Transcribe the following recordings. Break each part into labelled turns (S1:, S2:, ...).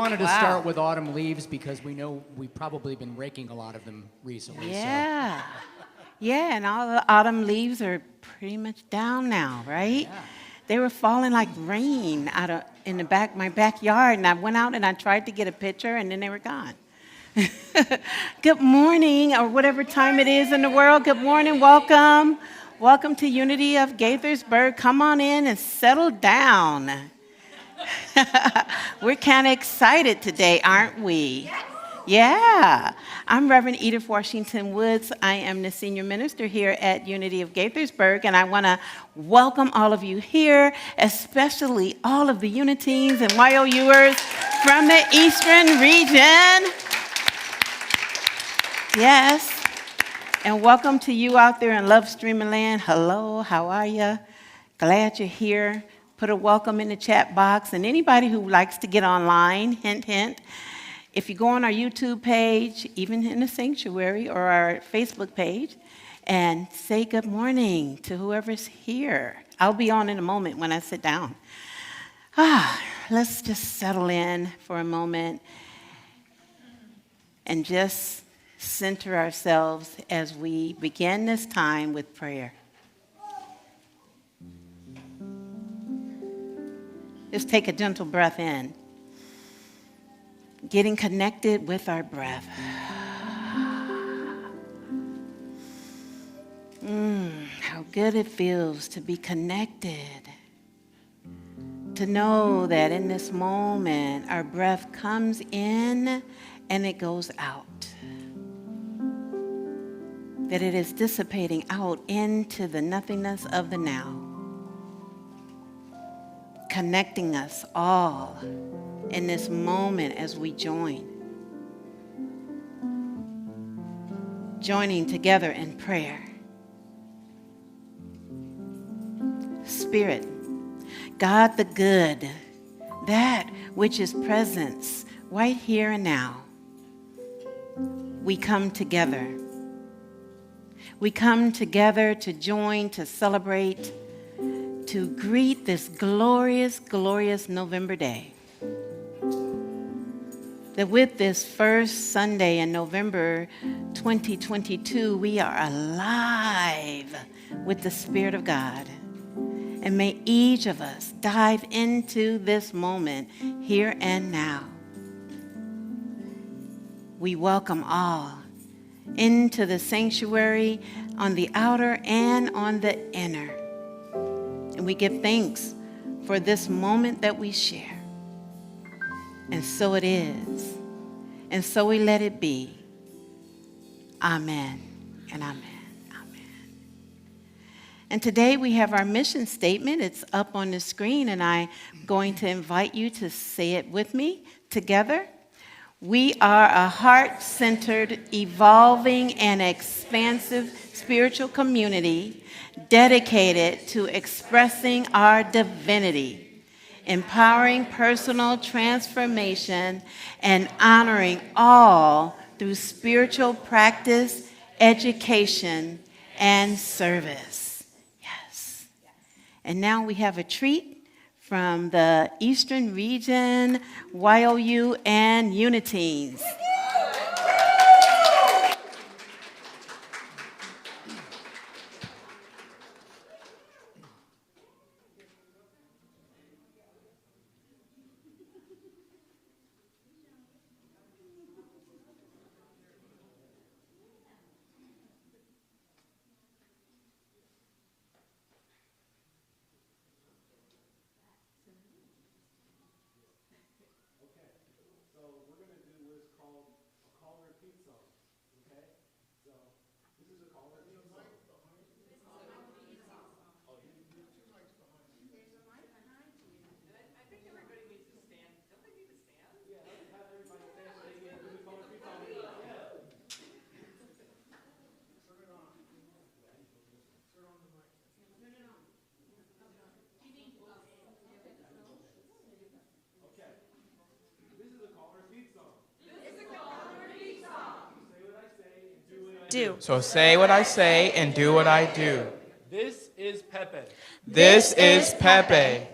S1: wanted to start with autumn leaves because we know we've probably been raking a lot of them recently.
S2: Yeah. Yeah, and all the autumn leaves are pretty much down now, right?
S1: Yeah.
S2: They were falling like rain in my backyard, and I went out and I tried to get a picture, and then they were gone. Good morning, or whatever time it is in the world. Good morning, welcome. Welcome to Unity of Gaithersburg. Come on in and settle down. We're kind of excited today, aren't we? Yeah. I'm Reverend Edith Washington Woods. I am the senior minister here at Unity of Gaithersburg, and I want to welcome all of you here, especially all of the Uniteens and YOUers from the Eastern region. Yes. And welcome to you out there in Love Streaming Land. Hello, how are you? Glad you're here. Put a welcome in the chat box. And anybody who likes to get online, hint, hint, if you go on our YouTube page, even in the sanctuary, or our Facebook page, and say good morning to whoever's here. I'll be on in a moment when I sit down. Let's just settle in for a moment and just center ourselves as we begin this time with prayer. Just take a gentle breath in. Getting connected with our breath. How good it feels to be connected. To know that in this moment, our breath comes in and it goes out. That it is dissipating out into the nothingness of the now. Connecting us all in this moment as we joining together in prayer. Spirit, God the good, that which is presence right here and now, we come together. We come together to join, to celebrate, to greet this glorious, glorious November day. That with this first Sunday in November 2022, we are alive with the Spirit of God. And may each of us dive into this moment here and now. We welcome all into the sanctuary on the outer and on the inner. And we give thanks for this moment that we share. And so it is. And so we let it be. Amen and amen. Amen. And today we have our mission statement. It's up on the screen, and I'm going to invite you to say it with me together. We are a heart-centered, evolving, and expansive spiritual community dedicated to expressing our divinity, empowering personal transformation, and honoring all through spiritual practice, education, and service. Yes. And now we have a treat from the Eastern region, YOU, and Uniteens.
S3: Do.
S4: So say what I say and do what I do.
S5: This is Pepe.
S4: This is Pepe.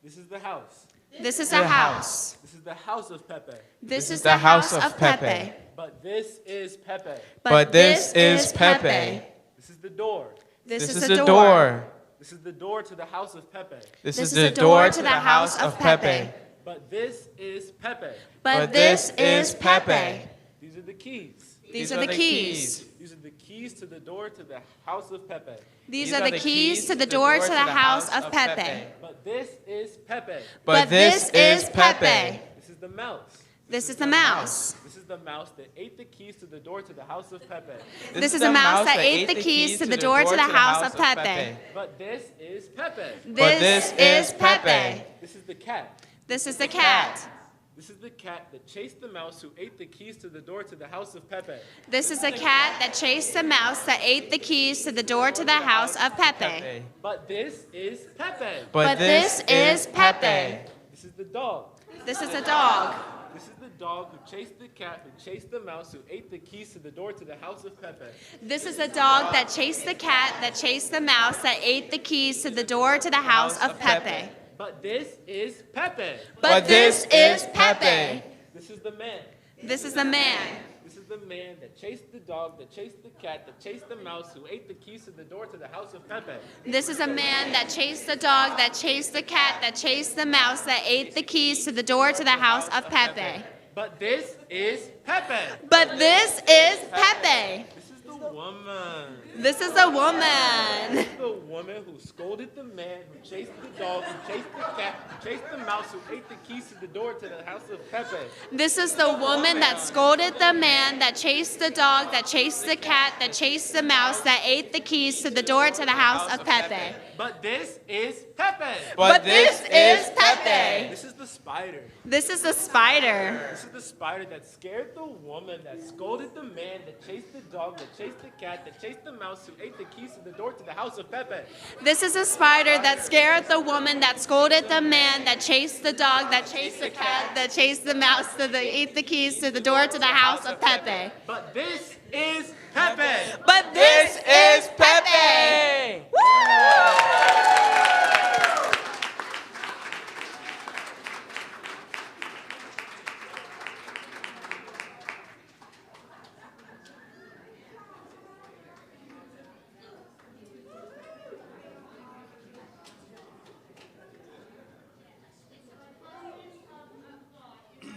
S5: This is the house.
S3: This is a house.
S5: This is
S3: the house of Pepe.
S2: This is the house of Pepe.
S3: But this is Pepe.
S4: But this is Pepe.
S3: This is the door.
S2: This
S4: This is the door.
S3: This is the door to the house of Pepe.
S4: This is the door to the house of Pepe.
S3: But this is Pepe.
S2: But this is Pepe.
S3: These are the keys.
S2: These are the keys.
S3: These are the keys to the door to the house of Pepe.
S2: These are the keys to the door to the house of Pepe.
S3: But this is Pepe.
S4: But this is Pepe.
S3: This is the mouse.
S2: This is the mouse.
S3: This is the mouse that ate the keys to the door to the house of Pepe.
S2: This is a mouse that ate the keys to the door to the house of Pepe.
S3: But this is Pepe.
S2: This is Pepe.
S3: This is the cat.
S2: This is the cat.
S3: This is the cat that chased the mouse who ate the keys to the door to the house of Pepe.
S2: This is a cat that chased the mouse that ate the keys to the door to the house of Pepe.
S3: But this is Pepe.
S2: But this is Pepe.
S3: This is the dog.
S2: This is a dog.
S3: This is the dog who chased the cat who chased the mouse who ate the keys to the door to the house of Pepe.
S2: This is a dog that chased the cat that chased the mouse that ate the keys to the door to the house of Pepe.
S3: But this is Pepe.
S2: But this is Pepe.
S3: This is the man.
S2: This is the man.
S3: This is the man that chased the dog, that chased the cat, that chased the mouse who ate the keys to the door to the house of Pepe.
S2: This is a man that chased the dog that chased the cat that chased the mouse that ate the keys to the door to the house of Pepe.
S3: But this is Pepe.
S2: But this is Pepe.
S3: This is the woman.
S2: This is a woman.
S3: This is the woman who scolded the man, who chased the dog, who chased the cat, who chased the mouse, who ate the keys to the door to the house of Pepe.
S2: This is the woman that scolded the man that chased the dog that chased the cat that chased the mouse that ate the keys to the door to the house of Pepe.
S3: But this is Pepe.
S2: But this is Pepe.
S3: This is the spider.
S2: This is the spider.
S3: This is the spider that scared the woman, that scolded the man, that chased the dog, that chased the cat, that chased the mouse, who ate the keys to the door to the house of Pepe.
S2: This is a spider that scared the woman that scolded the man that chased the dog that chased the cat that chased the mouse that ate the keys to the door to the house of Pepe.
S3: But this is Pepe.
S2: But this is Pepe.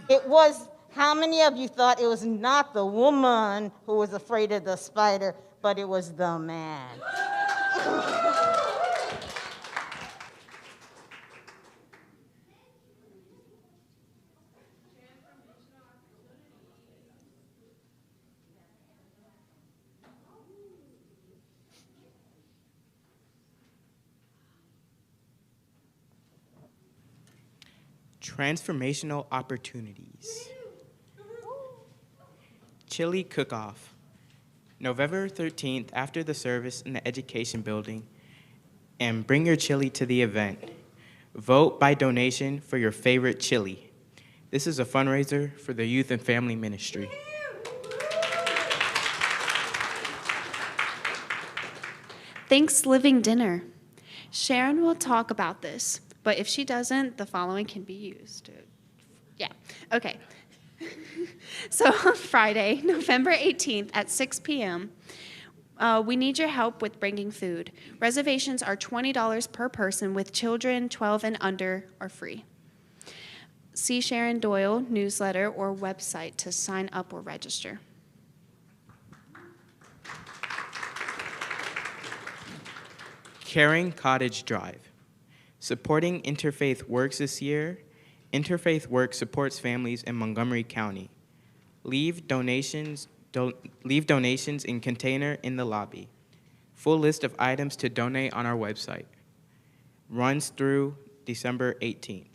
S5: It was, how many of you thought it was not the woman who was afraid of the spider, but it was the man?
S4: Transformational opportunities. Chili cook-off. November 13th after the service in the Education Building, and bring your chili to the event. Vote by donation for your favorite chili. This is a fundraiser for the Youth and Family Ministry.
S6: Thanksgiving dinner. Sharon will talk about this, but if she doesn't, the following can be used. Yeah, okay. So on Friday, November 18th at 6 p.m., we need your help with bringing food. Reservations are $20 per person, with children 12 and under are free. See Sharon Doyle newsletter or website to sign up or register.
S4: Caring Cottage Drive. Supporting Interfaith Works this year. Interfaith Works supports families in Montgomery County. Leave donations in container in the lobby. Full list of items to donate on our website. Runs through December 18th.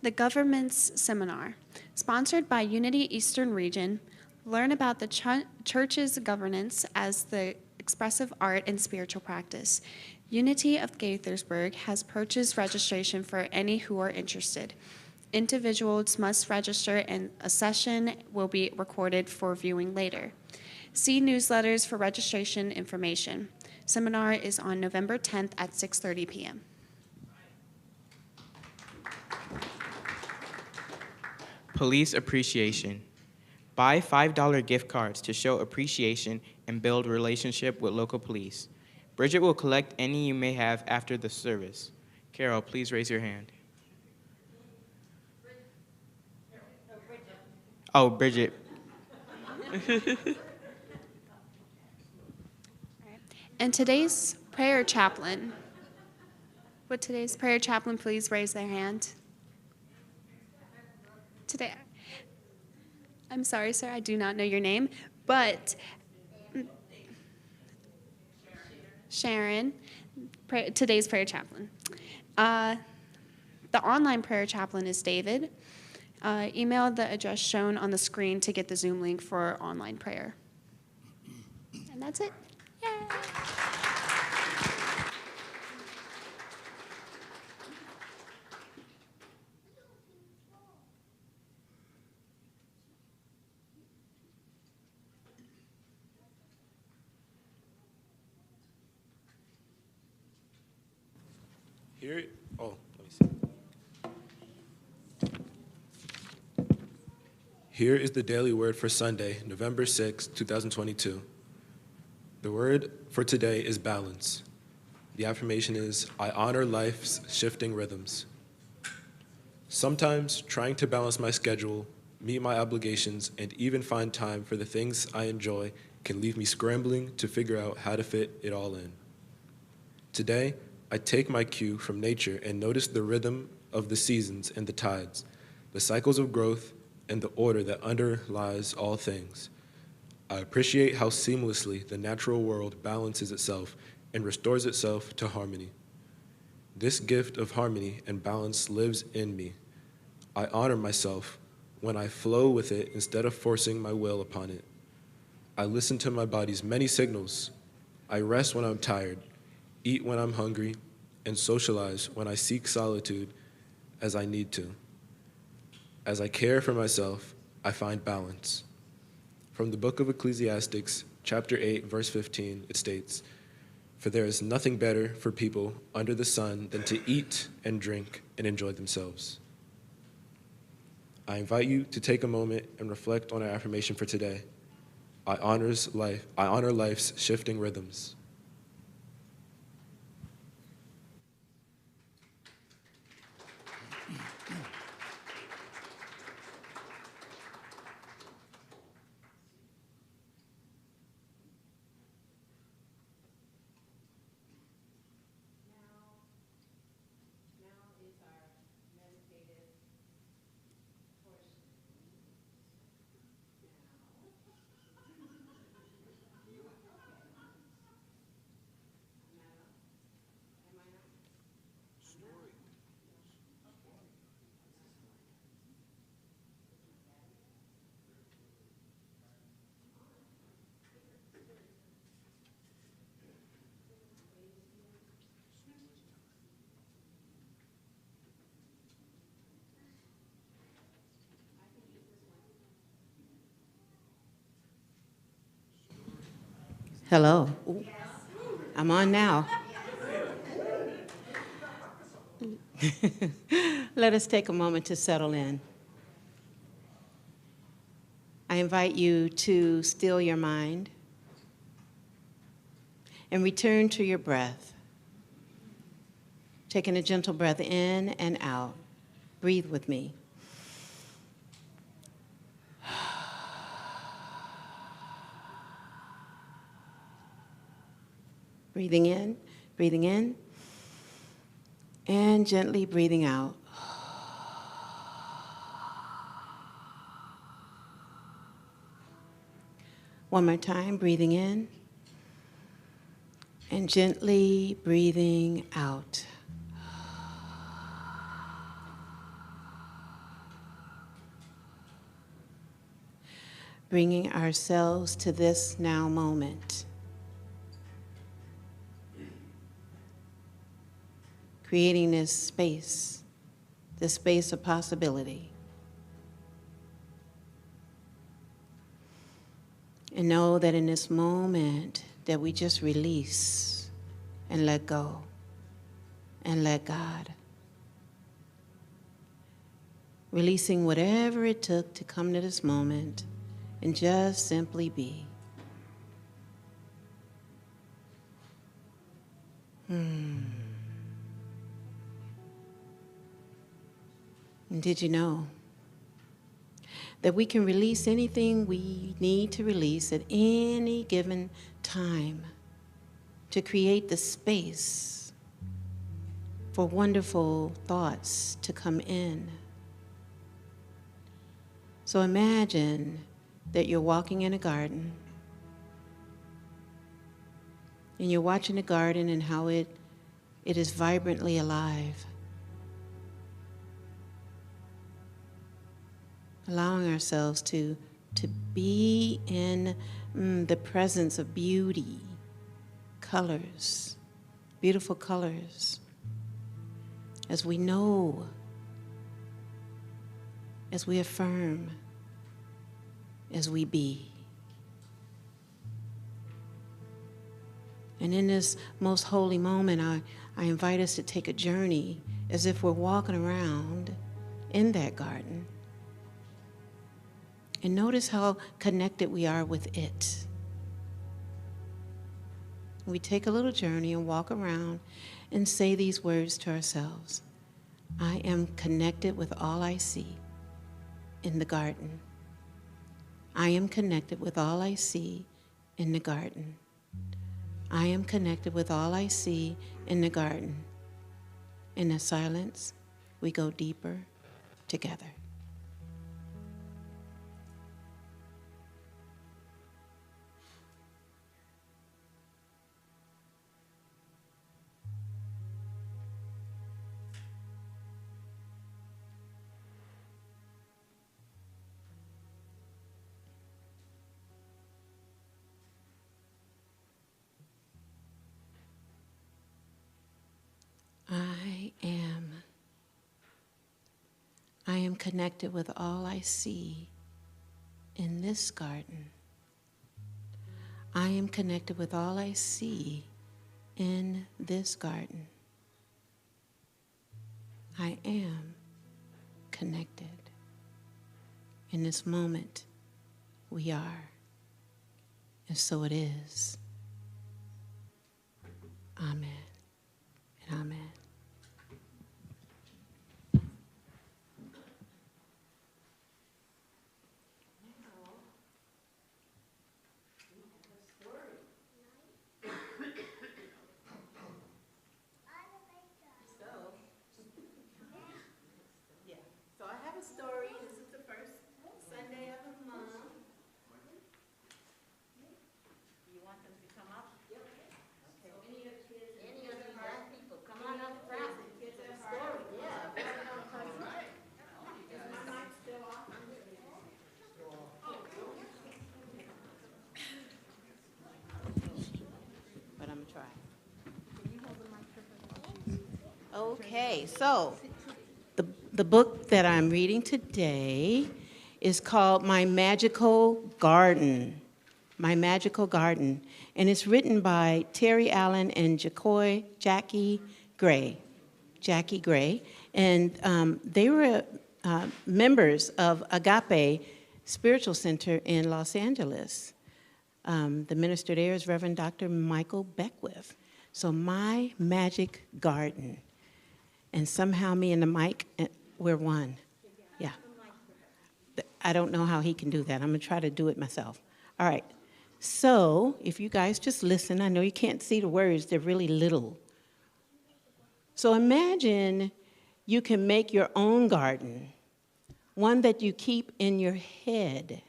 S6: The Government's Seminar, sponsored by Unity Eastern Region. Learn about the church's governance as the expressive art and spiritual practice. Unity of Gaithersburg has purchased registration for any who are interested. Individuals must register and a session will be recorded for viewing later. See newsletters for registration information. Seminar is on November 10th at 6:30 p.m.
S4: Police Appreciation. Buy $5 gift cards to show appreciation and build relationship with local police. Bridget will collect any you may have after the service. Carol, please raise your hand. Oh, Bridget.
S6: And today's prayer chaplain. Would today's prayer chaplain please raise their hand? Today, I'm sorry, sir, I do not know your name, but Sharon, today's prayer chaplain. The online prayer chaplain is David. Email the address shown on the screen to get the Zoom link for online prayer. And that's it. Yay!
S3: Here, oh, let me see. Here is the daily word for Sunday, November 6, 2022. The word for today is balance. The affirmation is, I honor life's shifting rhythms. Sometimes trying to balance my schedule, meet my obligations, and even find time for the things I enjoy can leave me scrambling to figure out how to fit it all in. Today, I take my cue from nature and notice the rhythm of the seasons and the tides, the cycles of growth, and the order that underlies all things. I appreciate how seamlessly the natural world balances itself and restores itself to harmony. This gift of harmony and balance lives in me. I honor myself when I flow with it instead of forcing my will upon it. I listen to my body's many signals. I rest when I'm tired, eat when I'm hungry, and socialize when I seek solitude as I need to. As I care for myself, I find balance. From the book of Ecclesiastes, chapter 8, verse 15, it states, "For there is nothing better for people under the sun than to eat and drink and enjoy themselves." I invite you to take a moment and reflect on our affirmation for today. I honor life's shifting rhythms.
S2: Hello. Ooh, I'm on now. Let us take a moment to settle in. I invite you to still your mind and return to your breath. Taking a gentle breath in and out. Breathe with me. Breathing in, and gently breathing out. One more time, breathing in, and gently breathing out. Bringing ourselves to this now moment. Creating this space of possibility. And know that in this moment that we just release and let go and let God. releasing whatever it took to come to this moment and just simply be. And did you know that we can release anything we need to release at any given time to create the space for wonderful thoughts to come in? So imagine that you're walking in a garden and you're watching the garden and how it is vibrantly alive. Allowing ourselves to be in the presence of beauty, colors, beautiful colors, as we know, as we affirm, as we be. And in this most holy moment, I invite us to take a journey as if we're walking around in that garden. And notice how connected we are with it. We take a little journey and walk around and say these words to ourselves. I am connected with all I see in the garden. I am connected with all I see in the garden. I am connected with all I see in the garden. In the silence, we go deeper together. I am connected with all I see in this garden. I am connected with all I see in this garden. I am connected. In this moment, we are, and so it is. Amen and amen. So I have a story. This is the first Sunday of the month. You want them to come up? Yep. Okay. Any of the kids?
S5: Any of you young people, come on up front.
S2: Kids have a story.
S5: Yeah.
S2: Is my mic still off? But I'm gonna try. Okay, so the book that I'm reading today is called My Magical Garden. My Magical Garden. And it's written by Terry Allen and Jackie Gray. And they were members of Agape Spiritual Center in Los Angeles. The minister there is Reverend Dr. Michael Beckwith. So My Magic Garden. And somehow me and the mic, we're one. Yeah. I don't know how he can do that. I'm going to try to do it myself. All right. So if you guys just listen, I know you can't see the words. They're really little. So imagine you can make your own garden, one that you keep in your head,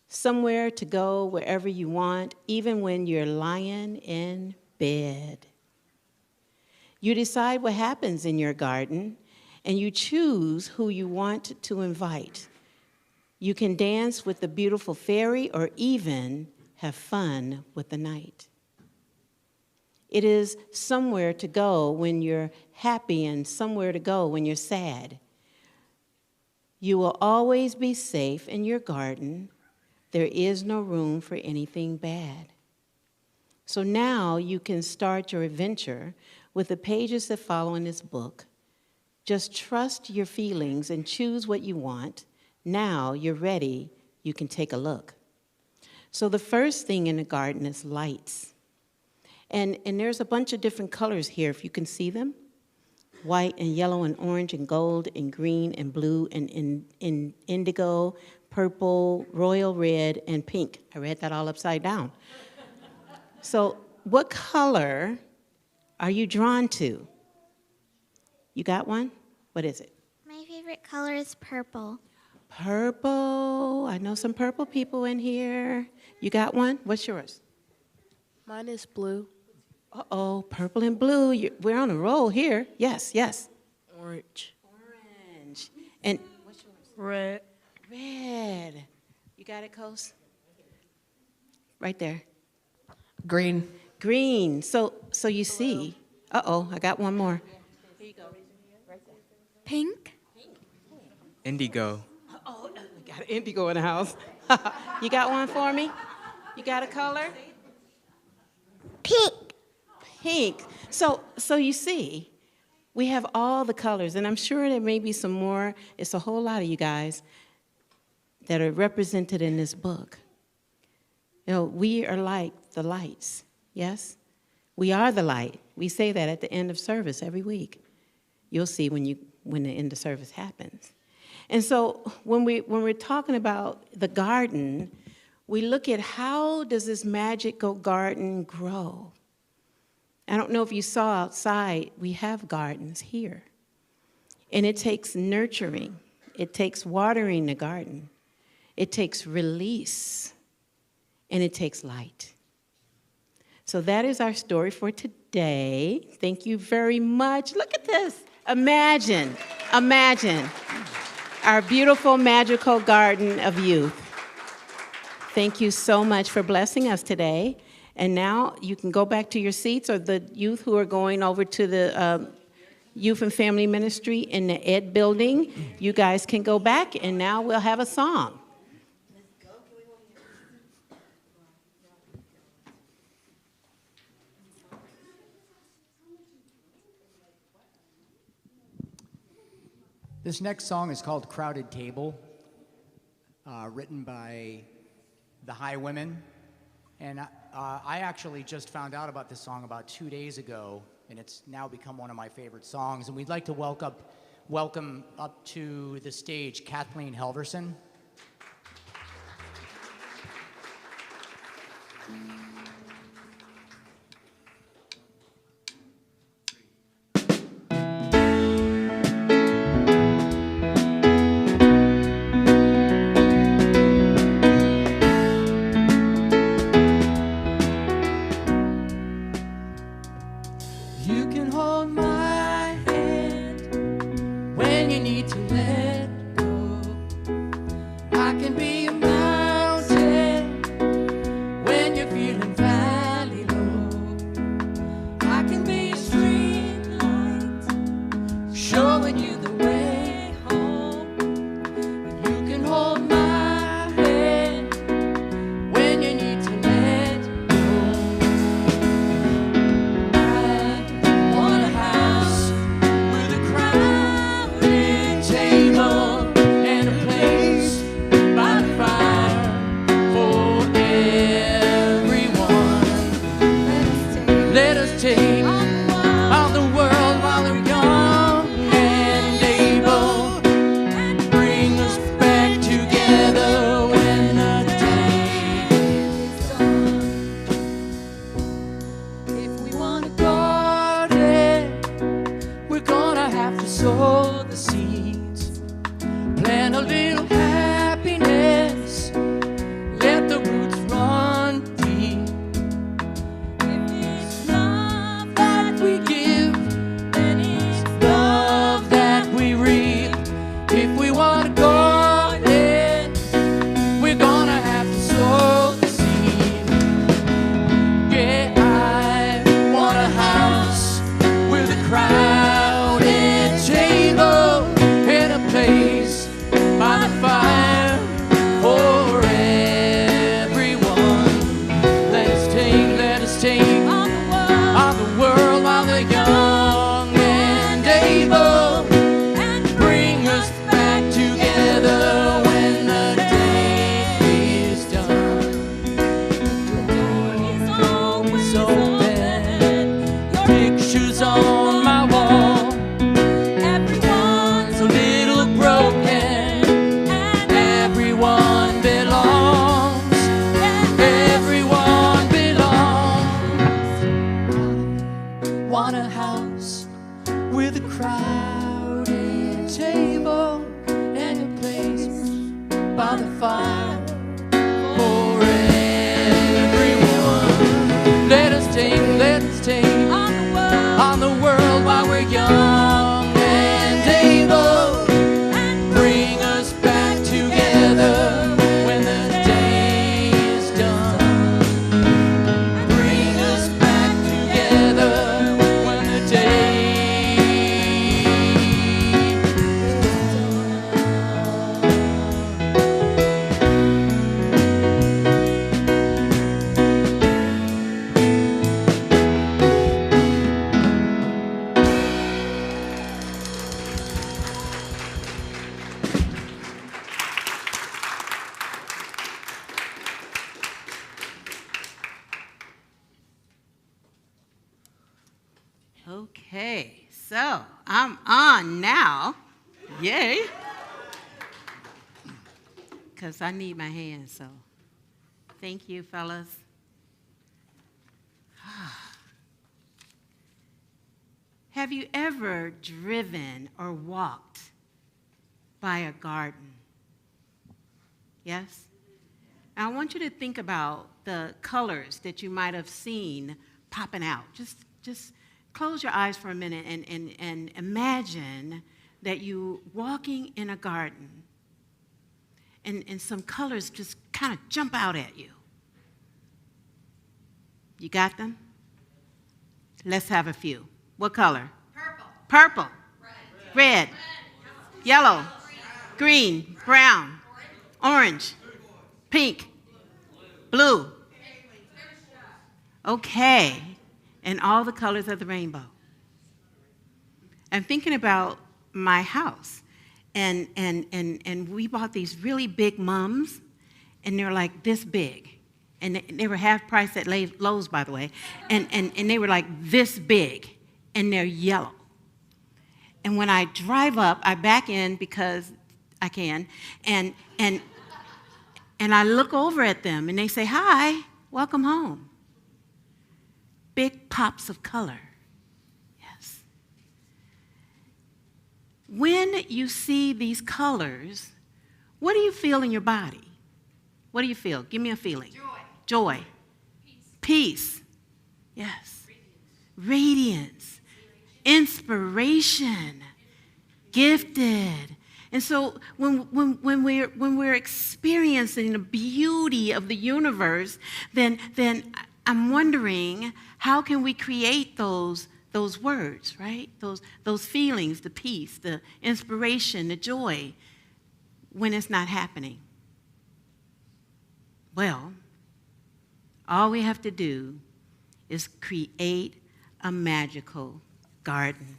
S2: somewhere to go wherever you want, even when you're lying in bed. You decide what happens in your garden, and you choose who you want to invite. You can dance with the beautiful fairy or even have fun with the night. It is somewhere to go when you're happy and somewhere to go when you're sad. You will always be safe in your garden. There is no room for anything bad. So now you can start your adventure with the pages that follow in this book. Just trust your feelings and choose what you want. Now you're ready, you can take a look. So the first thing in the garden is lights. And there's a bunch of different colors here, if you can see them. White and yellow and orange and gold and green and blue and in indigo, purple, royal red, and pink. I read that all upside down. So what color are you drawn to? You got one? What is it?
S7: My favorite color is purple.
S2: Purple. I know some purple people in here. You got one? What's yours?
S8: Mine is blue.
S2: Uh-oh, purple and blue. We're on a roll here. Yes, yes.
S8: Orange.
S2: Orange. And what's yours?
S8: Red.
S2: Red. You got it, Coast? Right there.
S1: Green.
S2: Green. So you see. Uh-oh, I got one more. Here you go.
S7: Pink.
S4: Indigo.
S2: Oh, we got an indigo in the house. You got one for me? You got a color?
S7: Pink.
S2: Pink. So you see, we have all the colors, and I'm sure there may be some more. It's a whole lot of you guys that are represented in this book. You know, we are like the lights, yes? We are the light. We say that at the end of service every week. You'll see when the end of service happens. And so when we're talking about the garden, we look at how does this magical garden grow? I don't know if you saw outside, we have gardens here. And it takes nurturing. It takes watering the garden. It takes release. And it takes light. So that is our story for today. Thank you very much. Look at this. Imagine our beautiful, magical garden of youth. Thank you so much for blessing us today. And now you can go back to your seats, or the youth who are going over to the Youth and Family Ministry in the Ed building, you guys can go back, and now we'll have a song.
S1: This next song is called Crowded Table, written by the Highwomen. And I actually just found out about this song about 2 days ago, and it's now become one of my favorite songs. And we'd like to welcome up to the stage Kathleen Helverson.
S9: You can hold my hand when you need to let go.
S2: Okay, so I'm on now. Yay. Because I need my hands, so thank you, fellas. Have you ever driven or walked by a garden? Yes? Now, I want you to think about the colors that you might have seen popping out. Just close your eyes for a minute and imagine that you walking in a garden and some colors just kind of jump out at you. You got them? Let's have a few. What color? Purple. Purple. Red. Yellow. Green. Brown. Orange. Pink. Blue. Okay. And all the colors of the rainbow. I'm thinking about my house. And we bought these really big mums, and they're like this big. And they were half price at Lowe's, by the way. And they were like this big, and they're yellow. And when I drive up, I back in because I can, and I look over at them, and they say, "Hi, welcome home." Big pops of color. Yes. When you see these colors, what do you feel in your body? What do you feel? Give me a feeling. Joy. Peace. Yes. Radiance. Inspiration. Gifted. And so when we're experiencing the beauty of the universe, then I'm wondering, how can we create those words, right? Those feelings, the peace, the inspiration, the joy, when it's not happening? Well, all we have to do is create a magical garden.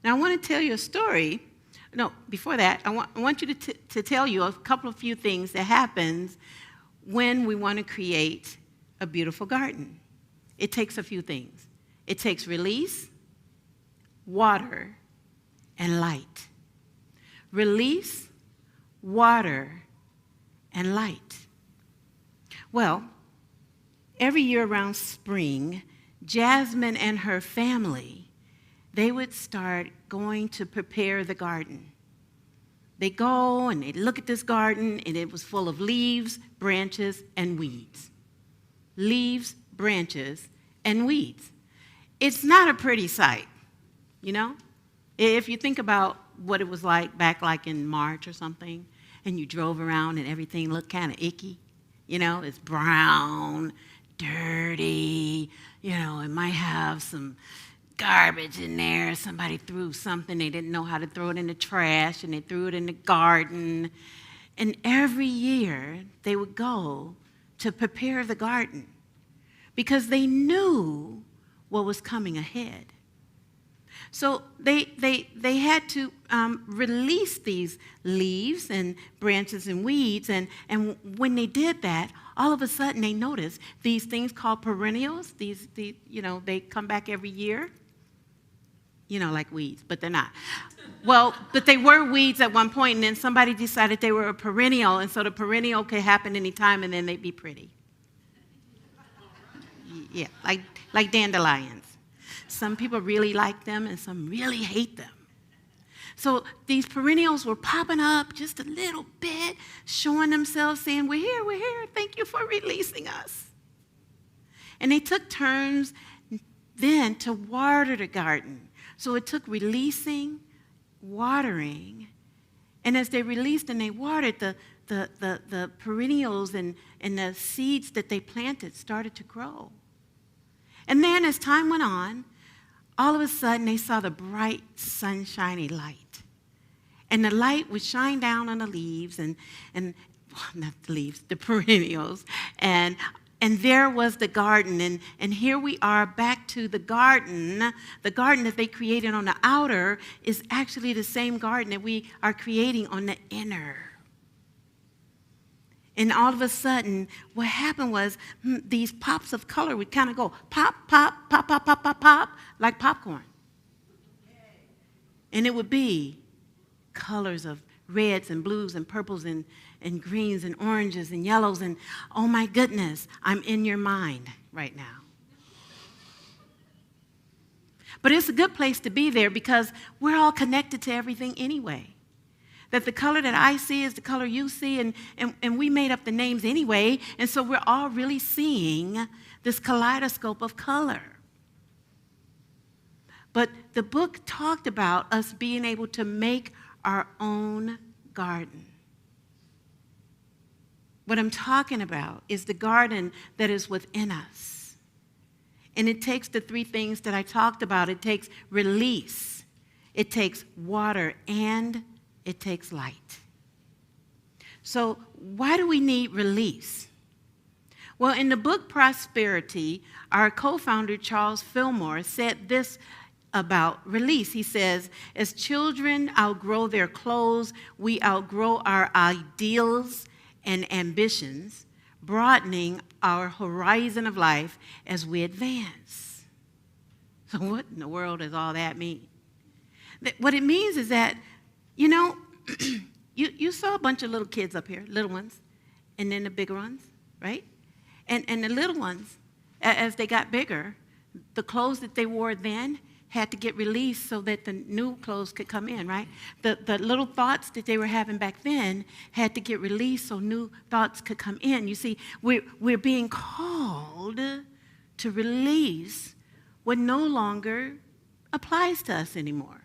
S2: Now, I want to tell you a story. No, before that, I want you to tell you a couple of few things that happens when we want to create a beautiful garden. It takes a few things. It takes release, water, and light. Release, water, and light. Well, every year around spring, Jasmine and her family, they would start going to prepare the garden. They go and they look at this garden, and it was full of leaves, branches, and weeds. Leaves, branches, and weeds. It's not a pretty sight, you know? If you think about what it was like back like in March or something, and you drove around and everything looked kind of icky, you know? It's brown, dirty, you know, it might have some garbage in there. Somebody threw something, they didn't know how to throw it in the trash, and they threw it in the garden. And every year they would go to prepare the garden because they knew what was coming ahead. So they had to release these leaves and branches and weeds, and when they did that, all of a sudden they noticed these things called perennials. These you know, they come back every year. You know, like weeds, but they're not. Well, but they were weeds at one point, and then somebody decided they were a perennial, and so the perennial could happen anytime, and then they'd be pretty. Yeah, like dandelions. Some people really like them, and some really hate them. So these perennials were popping up just a little bit, showing themselves, saying, we're here, thank you for releasing us. And they took turns then to water the garden. So it took releasing, watering, and as they released and they watered, the perennials and the seeds that they planted started to grow. And then as time went on, all of a sudden they saw the bright, sunshiny light. And the light would shine down on the leaves and well, not the leaves, the perennials, and there was the garden, and here we are back to the garden. The garden that they created on the outer is actually the same garden that we are creating on the inner. And all of a sudden, what happened was these pops of color would kind of go pop, pop, pop, pop, pop, pop, pop, like popcorn. And it would be colors of reds and blues and purples and greens and oranges and yellows. And oh my goodness, I'm in your mind right now. But it's a good place to be there because we're all connected to everything anyway. That the color that I see is the color you see, and we made up the names anyway, and so we're all really seeing this kaleidoscope of color. But the book talked about us being able to make our own garden. What I'm talking about is the garden that is within us. And it takes the three things that I talked about. It takes release, it takes water, and it takes light. So why do we need release? Well, in the book Prosperity, our co-founder Charles Fillmore said this about release. He says, as children outgrow their clothes, we outgrow our ideals and ambitions, broadening our horizon of life as we advance. So what in the world does all that mean? What it means is that, you know, you saw a bunch of little kids up here, little ones, and then the bigger ones, right? And the little ones, as they got bigger, the clothes that they wore then had to get released so that the new clothes could come in, right? The little thoughts that they were having back then had to get released so new thoughts could come in. You see, we're being called to release what no longer applies to us anymore.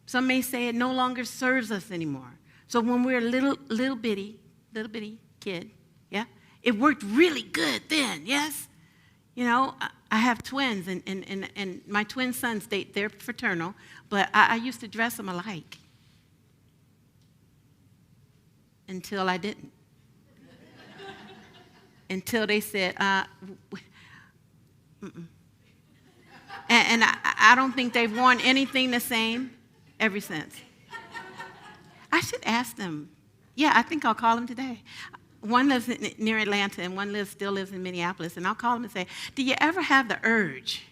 S2: Some may say it no longer serves us anymore. So when we're a little bitty kid, yeah, it worked really good then, yes? You know, I have twins, and my twin sons, they're fraternal, but I used to dress them alike until I didn't. Until they said, mm-mm. And I don't think they've worn anything the same ever since. I should ask them. Yeah, I think I'll call them today. One lives near Atlanta, and one still lives in Minneapolis. And I'll call them and say, do you ever have the urge,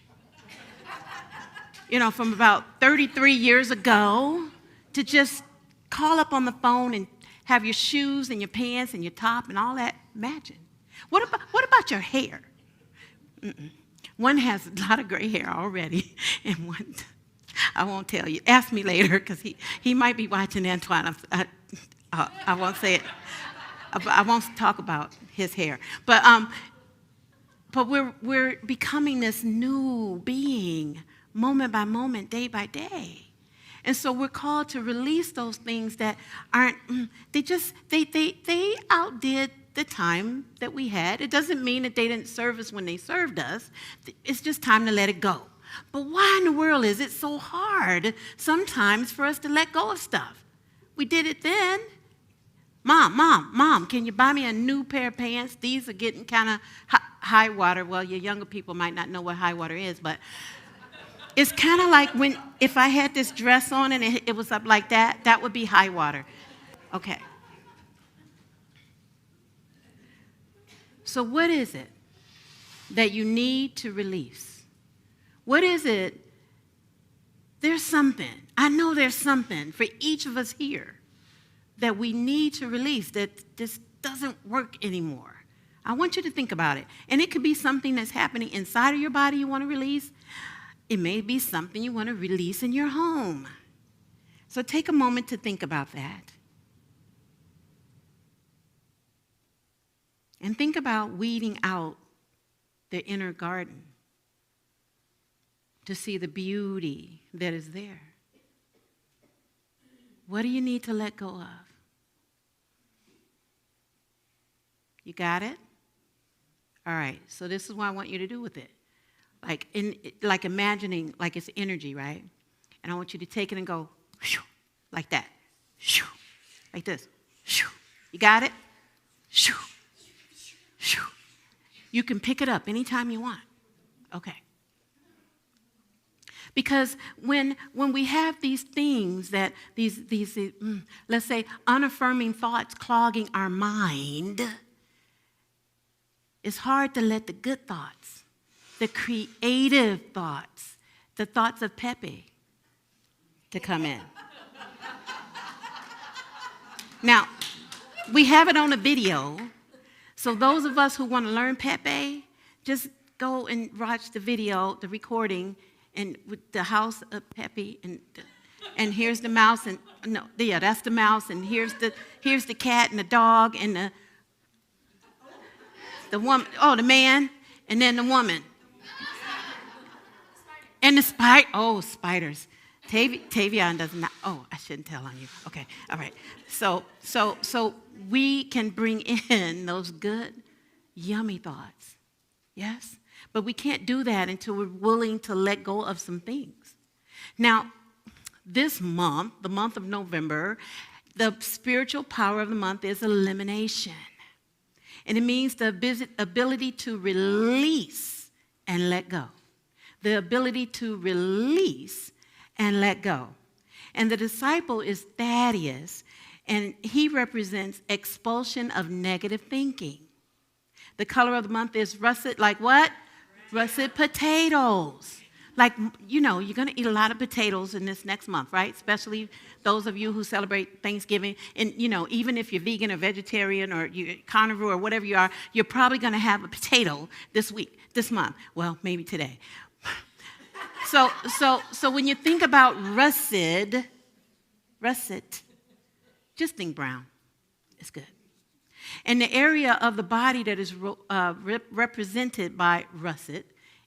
S2: you know, from about 33 years ago, to just call up on the phone and have your shoes and your pants and your top and all that matching? What about your hair? Mm-mm. One has a lot of gray hair already, and one, I won't tell you. Ask me later, because he might be watching Antoine. I won't say it. I won't talk about his hair. But we're becoming this new being, moment by moment, day by day. And so we're called to release those things that aren't, they outdid the time that we had. It doesn't mean that they didn't serve us when they served us. It's just time to let it go. But why in the world is it so hard sometimes for us to let go of stuff? We did it then. Mom, can you buy me a new pair of pants? These are getting kind of high water. Well, your younger people might not know what high water is, but it's kind of like if I had this dress on and it was up like that, that would be high water. Okay. So what is it that you need to release? What is it? There's something. I know there's something for each of us here that we need to release, that this doesn't work anymore. I want you to think about it. And it could be something that's happening inside of your body you want to release. It may be something you want to release in your home. So take a moment to think about that. And think about weeding out the inner garden to see the beauty that is there. What do you need to let go of? You got it? All right, so this is what I want you to do with it. Like imagining like it's energy, right? And I want you to take it and go shoo, like that. Shoo, like this. Shoo. You got it? Shoo. Shoo. You can pick it up anytime you want. Okay. Because when we have these things that these let's say unaffirming thoughts clogging our mind, it's hard to let the good thoughts, the creative thoughts, the thoughts of Pepe to come in. Now, we have it on a video, so those of us who want to learn Pepe, just go and watch the video, the recording, and with the house of Pepe, and here's the mouse, and no, yeah, that's the mouse, and here's the cat and the dog and the woman, oh, the man, and then the woman, and the spider. Oh, spiders. Tavion does not. Oh, I shouldn't tell on you. Okay, all right. So we can bring in those good, yummy thoughts. Yes? But we can't do that until we're willing to let go of some things. Now, this month, the month of November, the spiritual power of the month is elimination. And it means the ability to release and let go. The ability to release and let go. And the disciple is Thaddeus, and he represents expulsion of negative thinking. The color of the month is russet, like what? Russet potatoes. Like, you know, you're going to eat a lot of potatoes in this next month, right? Especially those of you who celebrate Thanksgiving. And, you know, even if you're vegan or vegetarian or you're carnivore or whatever you are, you're probably going to have a potato this week, this month. Well, maybe today. So when you think about russet, just think brown. It's good. And the area of the body that is represented by russet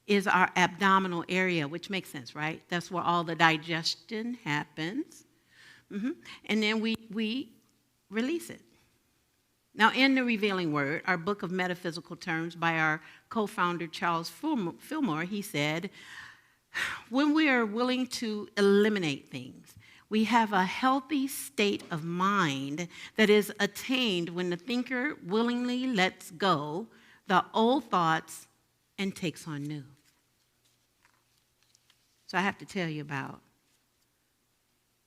S2: is our abdominal area, which makes sense, right? That's where all the digestion happens. And then we release it. Now, in the Revealing Word, our book of metaphysical terms by our co-founder Charles Fillmore, he said, when we are willing to eliminate things, we have a healthy state of mind that is attained when the thinker willingly lets go the old thoughts and takes on new. So I have to tell you about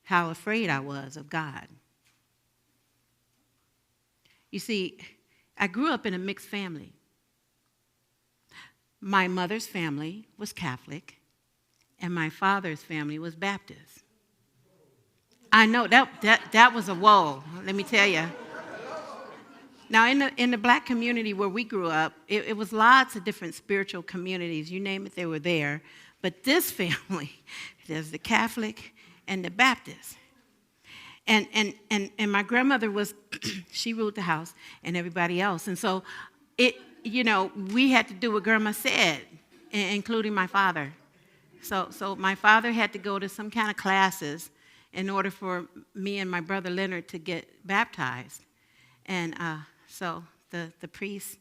S2: how afraid I was of God. You see, I grew up in a mixed family. My mother's family was Catholic, and my father's family was Baptist. I know, that was a whoa, let me tell you. Now, in the black community where we grew up, it was lots of different spiritual communities. You name it, they were there. But this family, there's the Catholic and the Baptist. And my grandmother was, she ruled the house and everybody else. And so, we had to do what Grandma said, including my father. So my father had to go to some kind of classes in order for me and my brother Leonard to get baptized. And so the priest,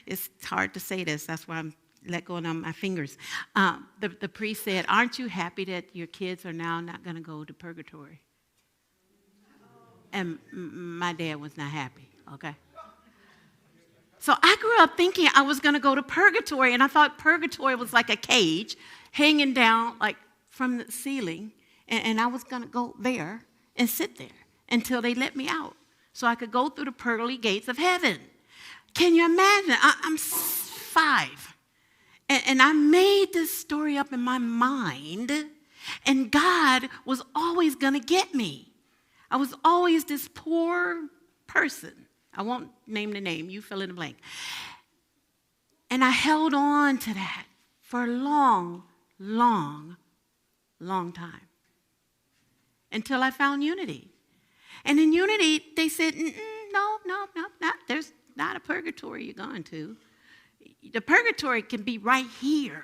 S2: it's hard to say this, that's why I'm let go on my fingers. The priest said, "Aren't you happy that your kids are now not going to go to purgatory?" And my dad was not happy, okay? So I grew up thinking I was going to go to purgatory, and I thought purgatory was like a cage hanging down like from the ceiling, and I was going to go there and sit there until they let me out so I could go through the pearly gates of heaven. Can you imagine? I'm 5. And I made this story up in my mind, and God was always going to get me. I was always this poor person. I won't name the name. You fill in the blank. And I held on to that for a long, long, long time until I found Unity. And in Unity, they said, no, there's not a purgatory you're going to. The purgatory can be right here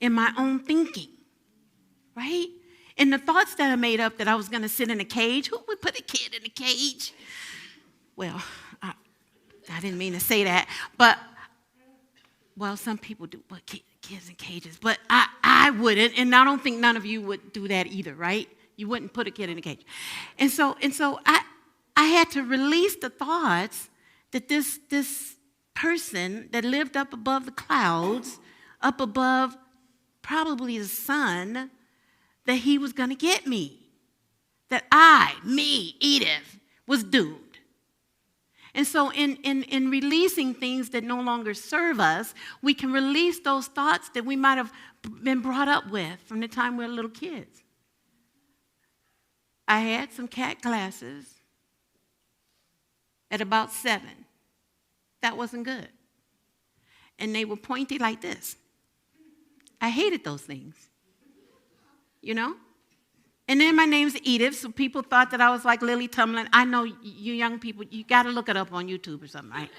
S2: in my own thinking, right? And the thoughts that I made up that I was going to sit in a cage, who would put a kid in a cage? Well, I didn't mean to say that, but, well, some people do put kids in cages, but I wouldn't, and I don't think none of you would do that either, right? You wouldn't put a kid in a cage. And so I had to release the thoughts that this person that lived up above the clouds, up above probably the son that he was going to get me. That Edith, was doomed. And so in releasing things that no longer serve us, we can release those thoughts that we might have been brought up with from the time we were little kids. I had some cat glasses at about 7. That wasn't good. And they were pointy like this. I hated those things, you know? And then my name's Edith, so people thought that I was like Lily Tomlin. I know you young people, you got to look it up on YouTube or something, right?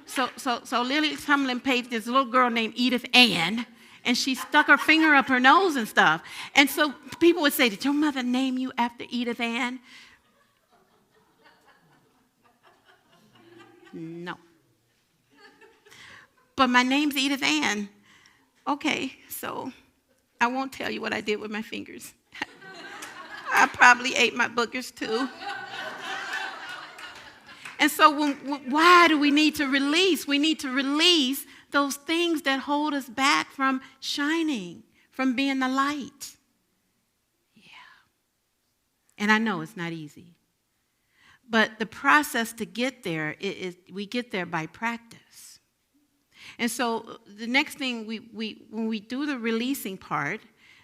S2: So Lily Tomlin paid this little girl named Edith Ann, and she stuck her finger up her nose and stuff. And so people would say, did your mother name you after Edith Ann? No. But my name's Edith Ann. Okay, so I won't tell you what I did with my fingers. I probably ate my boogers too. And so why do we need to release? We need to release those things that hold us back from shining, from being the light. Yeah. And I know it's not easy. But the process to get there is we get there by practice. And so the next thing when we do the releasing part,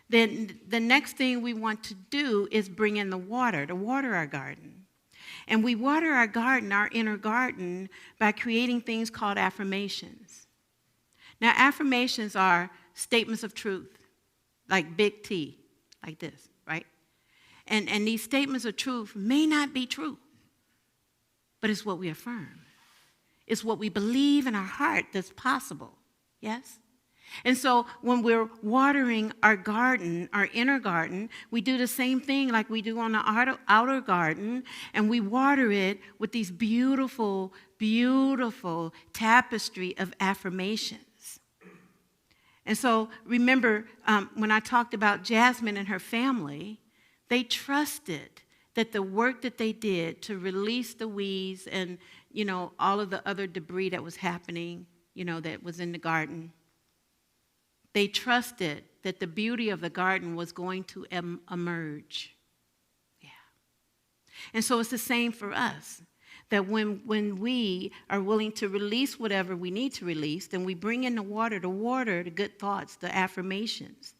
S2: then the next thing we want to do is bring in the water to water our garden. And we water our garden, our inner garden, by creating things called affirmations. Now, affirmations are statements of truth, like big T, like this, right? And these statements of truth may not be true, but it's what we affirm. It's what we believe in our heart that's possible, yes? And so when we're watering our garden, our inner garden, we do the same thing like we do on the outer garden, and we water it with these beautiful, beautiful tapestry of affirmations. And so remember, when I talked about Jasmine and her family, they trusted that the work that they did to release the weeds and, you know, all of the other debris that was happening, you know, that was in the garden, they trusted that the beauty of the garden was going to emerge. Yeah. And so it's the same for us, that when we are willing to release whatever we need to release, then we bring in the water to water the good thoughts, the affirmations.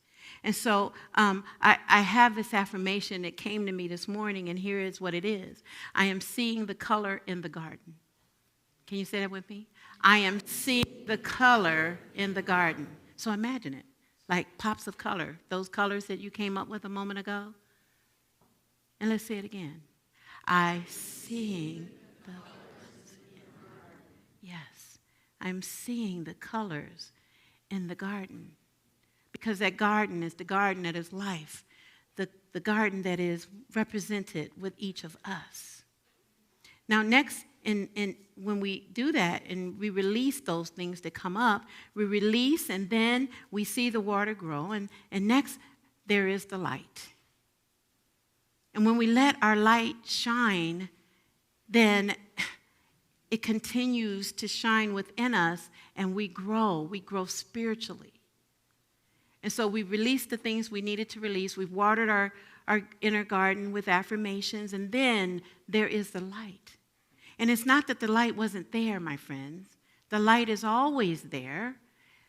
S2: And so I have this affirmation that came to me this morning, and here is what it is. I am seeing the color in the garden. Can you say that with me? I am seeing the color in the garden. So imagine it, like pops of color, those colors that you came up with a moment ago. And let's say it again. I'm seeing the, yes, I'm seeing the colors in the garden. Because that garden is the garden that is life, the garden that is represented with each of us. Now next, when we do that and we release those things that come up, we release and then we see the water grow. And next, there is the light. And when we let our light shine, then it continues to shine within us and we grow spiritually. And so we released the things we needed to release. We've watered our inner garden with affirmations, and then there is the light. And it's not that the light wasn't there, my friends. The light is always there.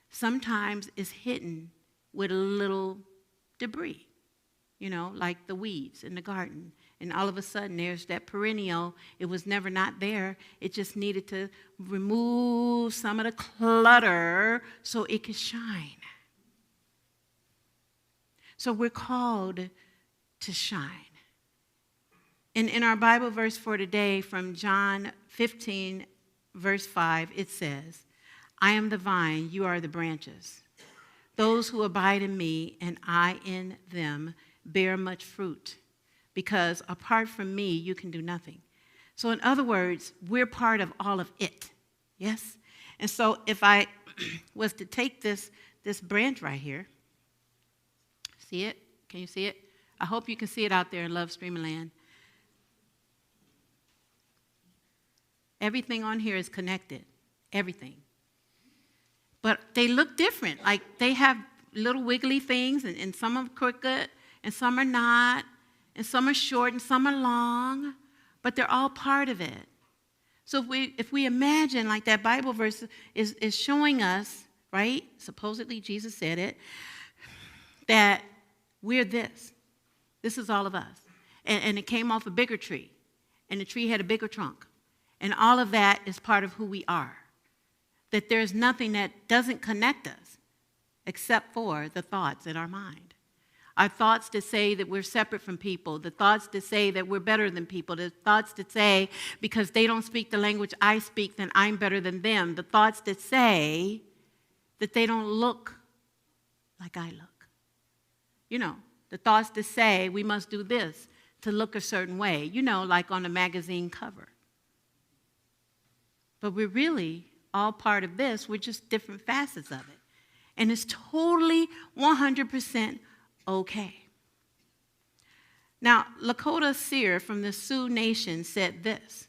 S2: Sometimes it's hidden with a little debris, you know, like the weeds in the garden. And all of a sudden, there's that perennial. It was never not there. It just needed to remove some of the clutter so it could shine. So we're called to shine. And in our Bible verse for today from John 15, verse 5, it says, I am the vine, you are the branches. Those who abide in me and I in them bear much fruit, because apart from me, you can do nothing. So in other words, we're part of all of it, yes? And so if I was to take this branch right here, see it? Can you see it? I hope you can see it out there in Love Streaming Land. Everything on here is connected, everything. But they look different. Like they have little wiggly things, and some are crooked, and some are not, and some are short, and some are long, but they're all part of it. So if we imagine, like that Bible verse is showing us, right? Supposedly Jesus said it, that we're this. This is all of us. And it came off a bigger tree, and the tree had a bigger trunk. And all of that is part of who we are. That there's nothing that doesn't connect us except for the thoughts in our mind. Our thoughts that say that we're separate from people, the thoughts that say that we're better than people, the thoughts that say because they don't speak the language I speak, then I'm better than them, the thoughts that say that they don't look like I look. You know, the thoughts that say we must do this to look a certain way, you know, like on a magazine cover. But we're really all part of this. We're just different facets of it. And it's totally 100% okay. Now, Lakota Seer from the Sioux Nation said this,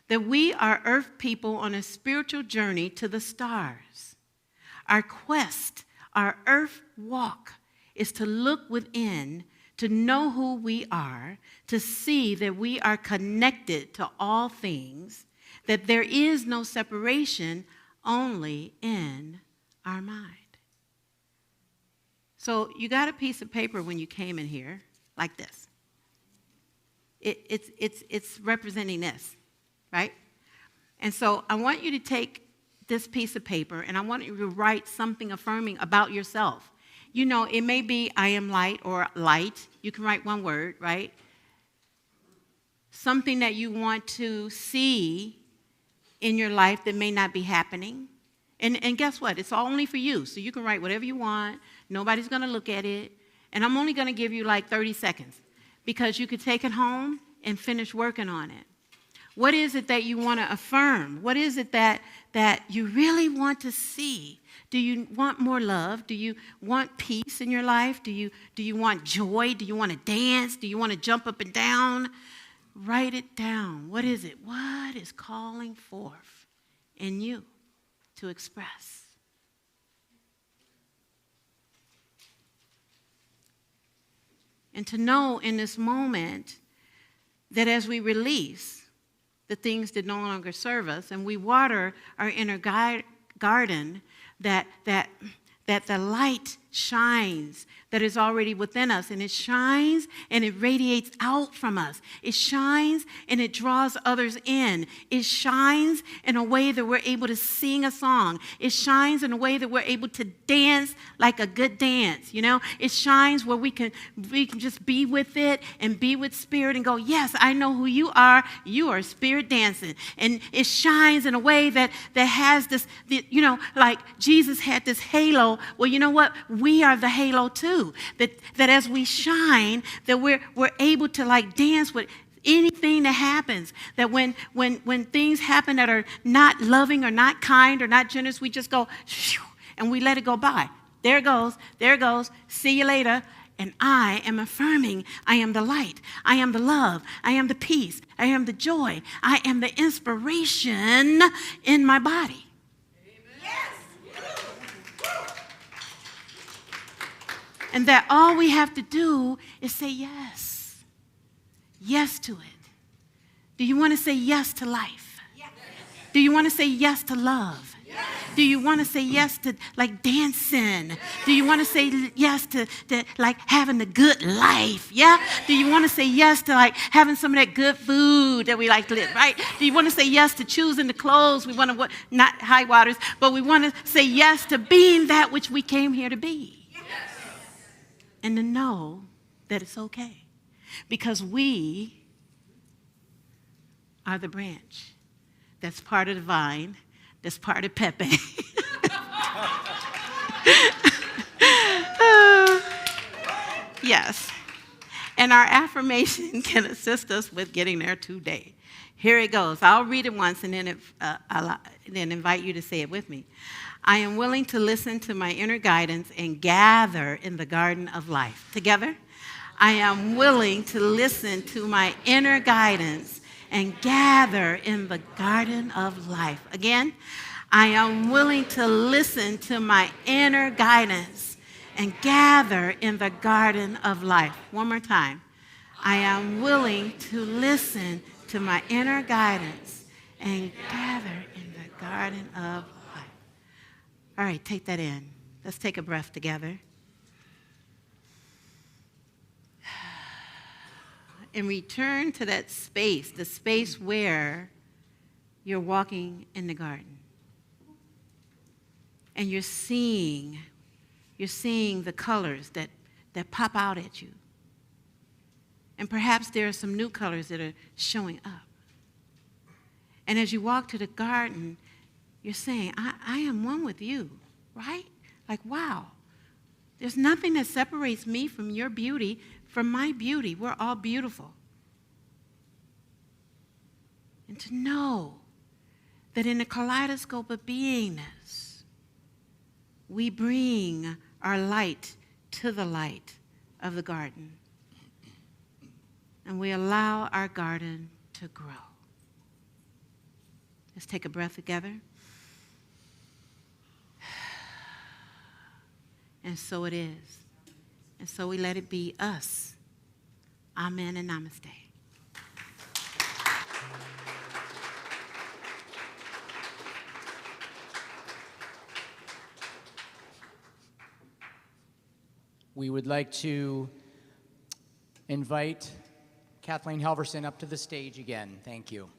S2: that we are earth people on a spiritual journey to the stars. Our quest, our earth walk, is to look within, to know who we are, to see that we are connected to all things, that there is no separation, only in our mind. So you got a piece of paper when you came in here, like this. It's representing this, right? And so I want you to take this piece of paper, and I want you to write something affirming about yourself. You know, it may be I am light or light. You can write one word, right? Something that you want to see in your life that may not be happening. And guess what? It's all only for you. So you can write whatever you want. Nobody's going to look at it. And I'm only going to give you like 30 seconds because you could take it home and finish working on it. What is it that you want to affirm? What is it that you really want to see? Do you want more love? Do you want peace in your life? Do you want joy? Do you want to dance? Do you want to jump up and down? Write it down. What is it? What is calling forth in you to express? And to know in this moment that as we release the things that no longer serve us and we water our inner garden, that the light shines that is already within us, and it shines and it radiates out from us. It shines and it draws others in. It shines in a way that we're able to sing a song. It shines in a way that we're able to dance like a good dance, you know? It shines where we can just be with it and be with spirit and go, yes, I know who you are. You are spirit dancing. And it shines in a way that has this, you know, like Jesus had this halo. Well, you know what? We are the halo too. That as we shine, that we're able to like dance with anything that happens. That when things happen that are not loving or not kind or not generous, we just go shoo, and we let it go by. There it goes. See you later. And I am affirming, I am the light, I am the love, I am the peace, I am the joy, I am the inspiration in my body. And that all we have to do is say yes. Yes to it. Do you want to say yes to life? Yes. Do you want to say yes to love? Yes. Do you want to say yes to like dancing? Yes. Do you want to say yes to like having the good life? Yeah? Yes. Do you want to say yes to like having some of that good food that we like to live, right? Do you want to say yes to choosing the clothes we want to, not high waters, but we want to say yes to being that which we came here to be. And to know that it's okay. Because we are the branch that's part of the vine, that's part of Pepe. Yes. And our affirmation can assist us with getting there today. Here it goes. I'll read it once and then then invite you to say it with me. I am willing to listen to my inner guidance and gather in the garden of life. Together? I am willing to listen to my inner guidance and gather in the garden of life. Again, I am willing to listen to my inner guidance and gather in the garden of life. One more time. I am willing to listen to my inner guidance and gather in the garden of life. All right, take that in. Let's take a breath together. And return to that space, the space where you're walking in the garden. And you're seeing the colors that pop out at you. And perhaps there are some new colors that are showing up. And as you walk to the garden, you're saying, I am one with you, right? Like, wow, there's nothing that separates me from your beauty, from my beauty. We're all beautiful. And to know that in the kaleidoscope of beingness, we bring our light to the light of the garden. And we allow our garden to grow. Let's take a breath together. And so it is. And so we let it be us. Amen and namaste.
S1: We would like to invite Kathleen Halverson up to the stage again. Thank you.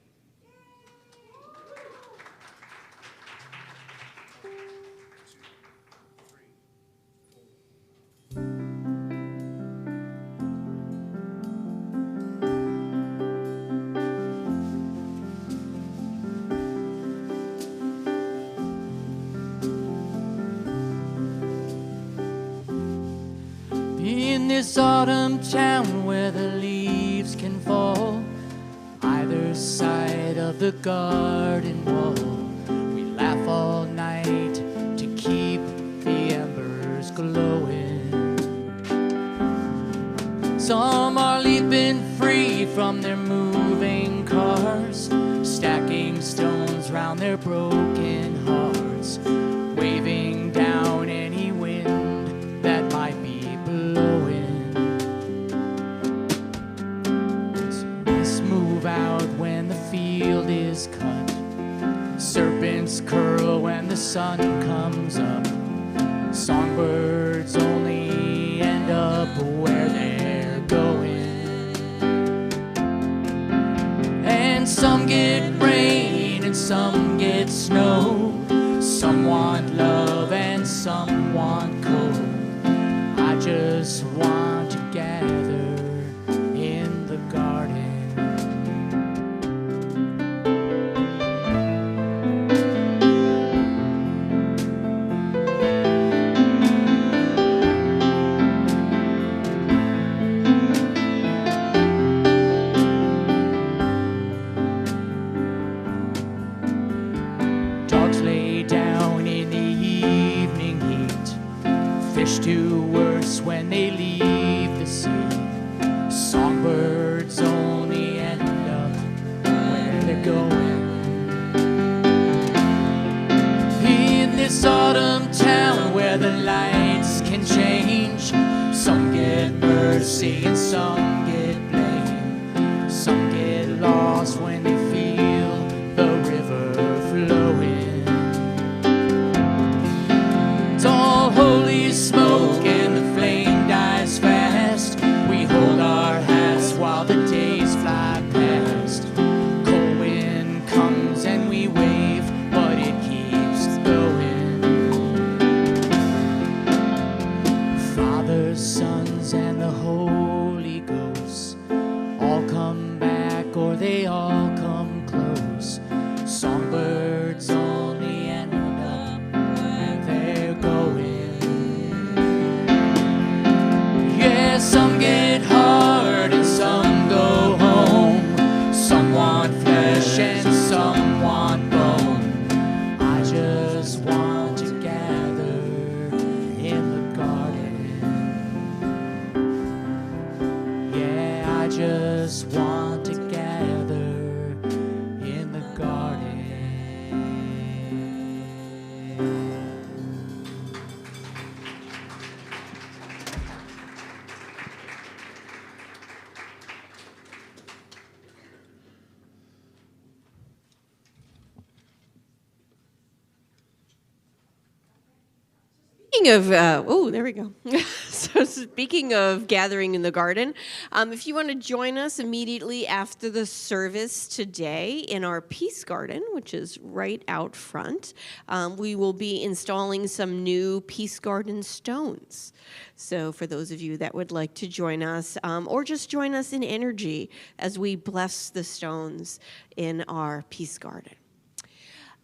S9: In this autumn town where the leaves can fall either side of the garden wall, we laugh all night to keep the embers glowing. Some are leaping free from their moving cars, stacking stones round their broken hearts, waving down any wind that might be blowing. So let's move out when the field is cut. Serpents curl when the sun comes up. Songbirds only end up where they're going. And some get rain and some get snow. Some want love and some want cold. I just want to gather in the garden. Dogs lay down in the evening heat. Fish do worse when they leave the sea. Songbirds only end up where they're going. In this autumn town where the lights can change, some get mercy and some get blame. Some get lost when they feel the river flowing. It's all holy smoke and the flame dies fast. We hold our hats while the days fly past. Cold wind comes and we wave, but it keeps going. Father, Sons, and the Holy Ghost.
S10: speaking of, there we go. So speaking of gathering in the garden, if you want to join us immediately after the service today in our Peace Garden, which is right out front, we will be installing some new Peace Garden stones. So for those of you that would like to join us, or just join us in energy as we bless the stones in our Peace Garden.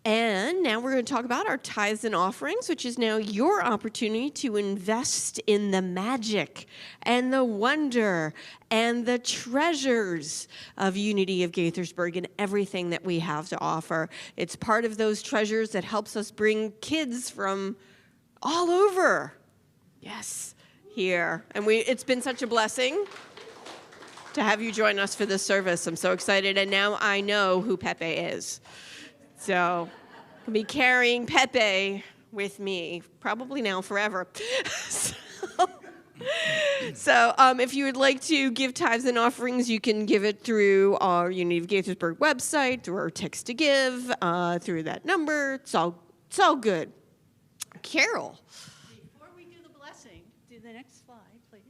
S10: And now we're going to talk about our tithes and offerings, which is now your opportunity to invest in the magic and the wonder and the treasures of Unity of Gaithersburg and everything that we have to offer. It's part of those treasures that helps us bring kids from all over, yes, here. And it's been such a blessing to have you join us for this service. I'm so excited. And now I know who Pepe is. So I'll be carrying Pepe with me, probably now forever. So if you would like to give tithes and offerings, you can give it through our Unity of Gaithersburg website, through our text to give, through that number. It's all good. Carol.
S11: Before we do the blessing, do the next slide, please.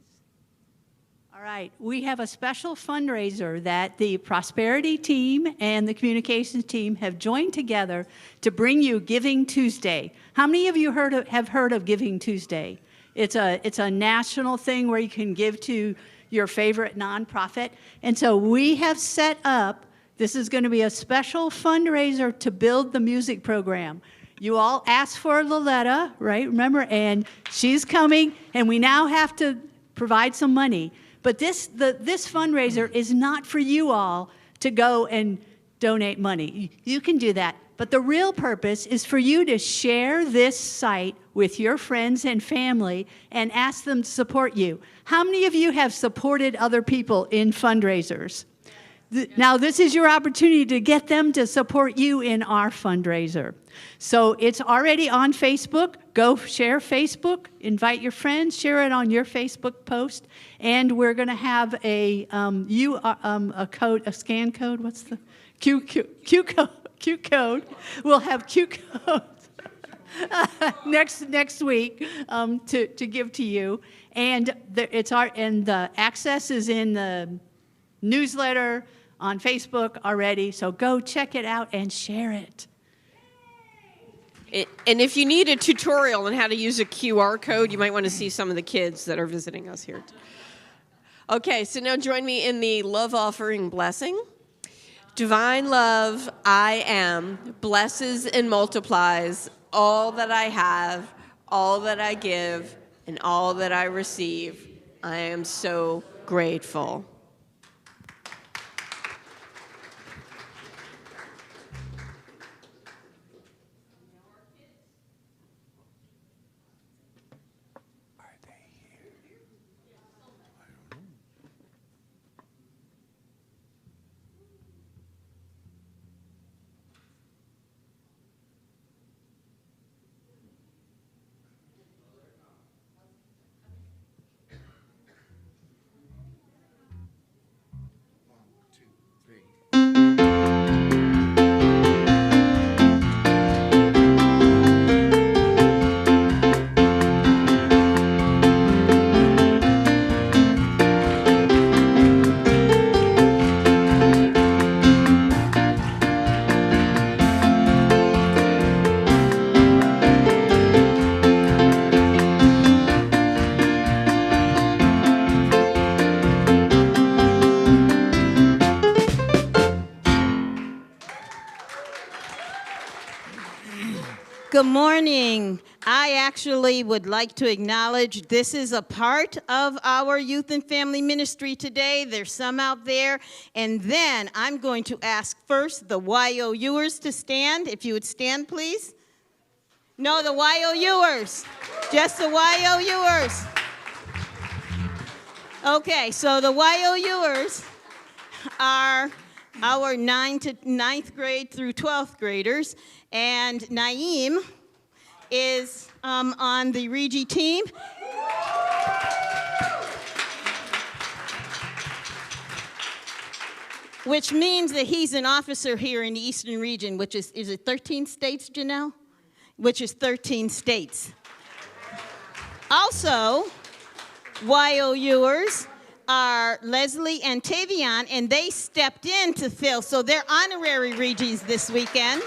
S11: All right, we have a special fundraiser that the Prosperity team and the Communications team have joined together to bring you Giving Tuesday. How many of you have heard of Giving Tuesday? It's a national thing where you can give to your favorite nonprofit. And so we have set up, this is going to be a special fundraiser to build the music program. You all asked for Loletta, right? Remember? And she's coming, and we now have to provide some money. But this fundraiser is not for you all to go and donate money. You can do that. But the real purpose is for you to share this site with your friends and family and ask them to support you. How many of you have supported other people in fundraisers? Now, this is your opportunity to get them to support you in our fundraiser. So it's already on Facebook. Go share Facebook, invite your friends, share it on your Facebook post, and we're going to have a code, a scan code. What's the Q code? Q code. We'll have Q codes next week to give to you, and the access is in the newsletter on Facebook already, so go check it out and share it.
S10: And if you need a tutorial on how to use a QR code, you might want to see some of the kids that are visiting us here. Okay, so now join me in the love offering blessing. Divine love, I am, blesses and multiplies all that I have, all that I give, and all that I receive. I am so grateful.
S5: Good morning. I actually would like to acknowledge this is a part of our youth and family ministry today. There's some out there. And then I'm going to ask first the YOUers to stand. If you would stand, please. No, the YOUers. Just the YOUers. Okay, so the YOUers are our 9th grade through 12th graders. And Naeem is on the Regi team. Which means that he's an officer here in the Eastern region, which is it 13 states, Janelle? Which is 13 states. Also, YOUers are Leslie and Tavion, and they stepped in to fill, so they're honorary Regies this weekend.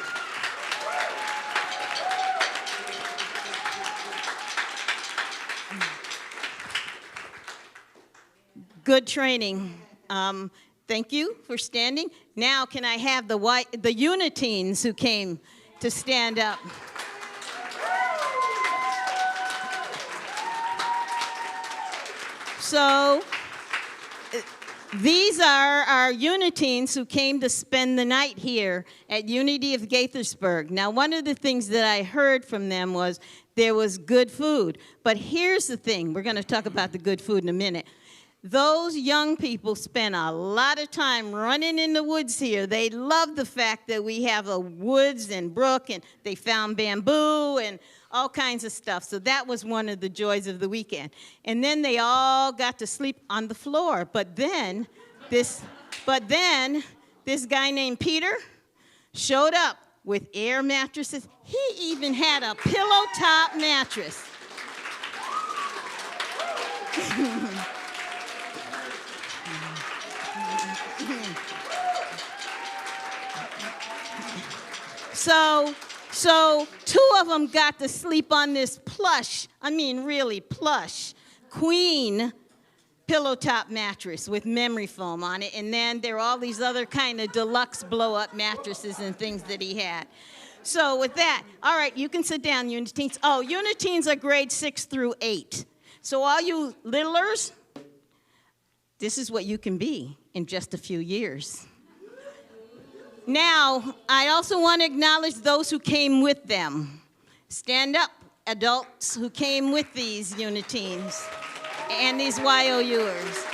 S5: Good training. Thank you for standing. Now, can I have the Uniteens who came to stand up? So, these are our Uniteens who came to spend the night here at Unity of Gaithersburg. Now, one of the things that I heard from them was there was good food. But here's the thing. We're going to talk about the good food in a minute. Those young people spent a lot of time running in the woods here. They love the fact that we have a woods and brook, and they found bamboo and all kinds of stuff. So that was one of the joys of the weekend. And then they all got to sleep on the floor. But then this guy named Peter showed up with air mattresses. He even had a pillow top mattress. So two of them got to sleep on this plush, I mean really plush, queen pillow top mattress with memory foam on it. And then there are all these other kind of deluxe blow-up mattresses and things that he had. So with that, all right, you can sit down, Uniteens. Oh, Uniteens are grade 6 through 8. So all you littlers, this is what you can be in just a few years. Now, I also want to acknowledge those who came with them. Stand up, adults who came with these Uniteens and these YOUers.